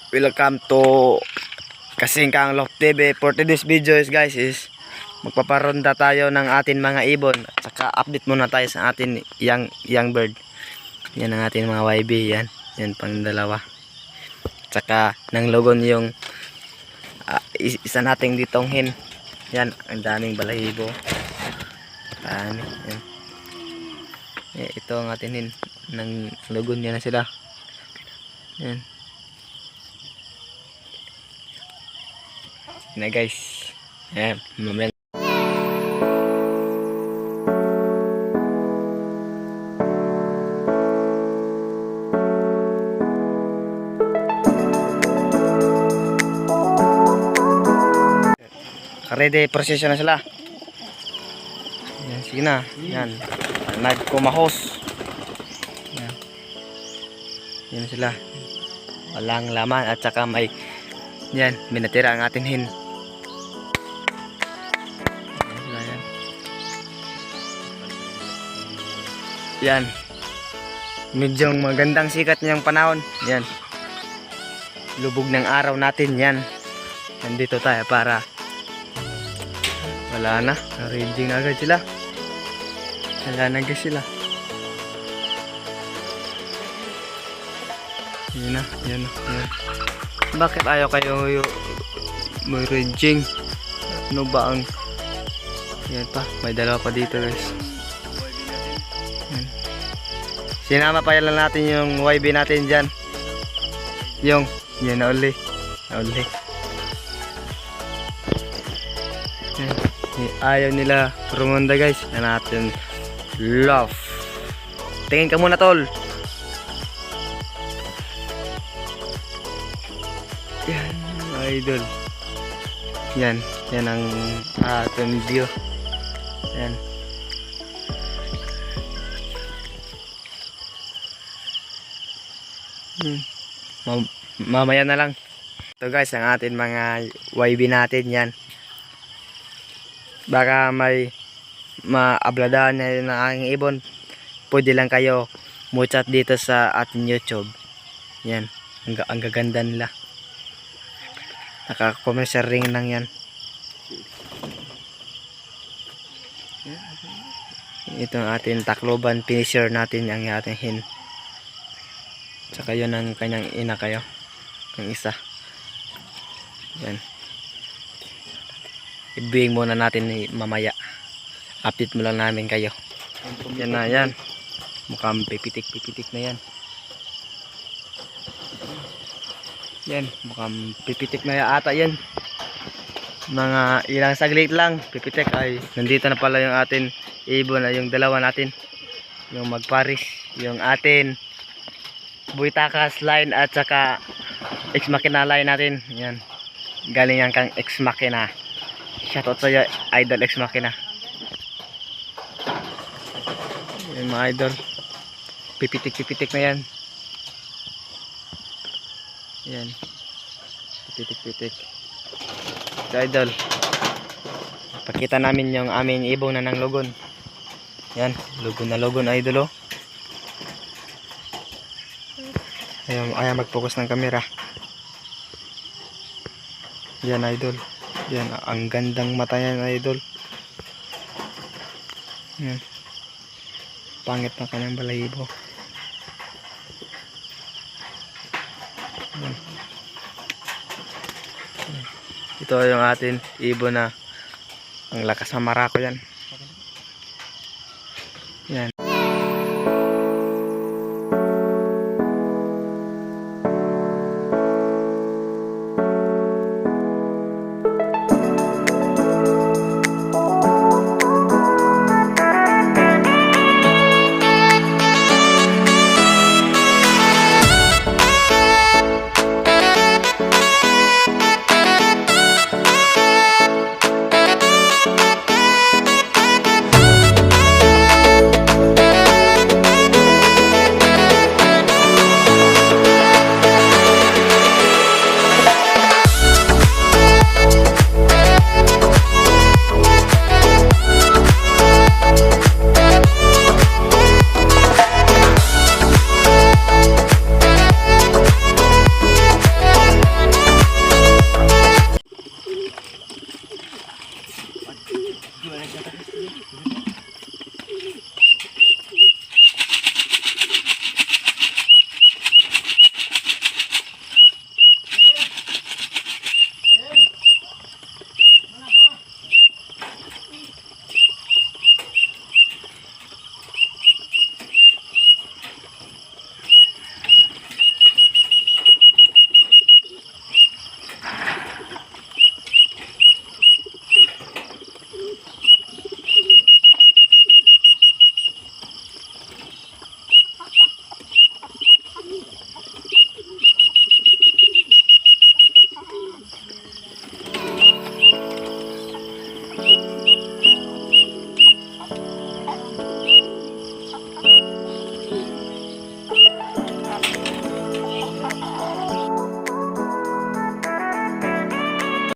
Welcome to Kasingkang Loft TV. For today's video guys is magpaparonda tayo ng atin mga ibon at saka update muna tayo sa atin young bird. Yan ang atin mga YB, yan pang dalawa. At saka nang logon yung isa nating ditong hen. Yan, ang daming balahibo. Dami, yan. Ito ang atin hen. Nang logon yan na sila. Yan. Na guys, ayan, mamaya. Ready, prosesyon na sila. Yan, sige na, yan, nagkumahos. Yan. Yan sila, walang laman at saka may, yan, minatira ang atin hin. Yan, medyo magandang sikat niyang panahon. Yan, lubog ng araw natin. Yan, nandito tayo para wala na, ranging agad sila. Wala na agad sila. Yan na, yan na, yan. Bakit ayaw kayo may ranging? Ano ba ang, yan pa, may dalawa pa dito guys. Sinama pa lang natin yung YB natin dyan. Yan na uli. Ayaw nila rumonda guys. Yan natin love. Tingin ka muna tol. Yan idol. Yan ang ating view. Yan. Mamaya na lang. Ito guys ang atin mga YB natin. Yan, baka may maabladahan na ng aking ibon, pwede lang kayo mo-chat dito sa ating YouTube. Yan, ang gaganda nila. Naka-commercial ring lang yan. Ito ang ating Tacloban finisher natin, ang ating hen. Saka yun ang kanyang ina kayo, ang isa. Yan, ibigay muna natin mamaya, update mo lang namin kayo. Yan na, yan mukhang pipitik na yan. Yan mukhang pipitik na ata yan. Mga ilang saglit lang pipitik ay nandito na pala yung atin ibon na yung dalawa natin, yung magparis, yung atin Buitakas line at saka Ex Machina line natin. Yan, galing yan kang Ex Machina. Shoutout sa iyo idol Ex Machina. Yan mga idol, pipitik na yan. Yan, pipitik so idol, pakita namin yung aming ibon na ng logon. Yan, logon idol oh. Ayaw mag-focus ng camera. Yan idol. Yan, ang gandang mata yan idol. Yan, pangit na kanyang balahibo. Yan. Ito yung atin ibon na ang lakas ng marako yan.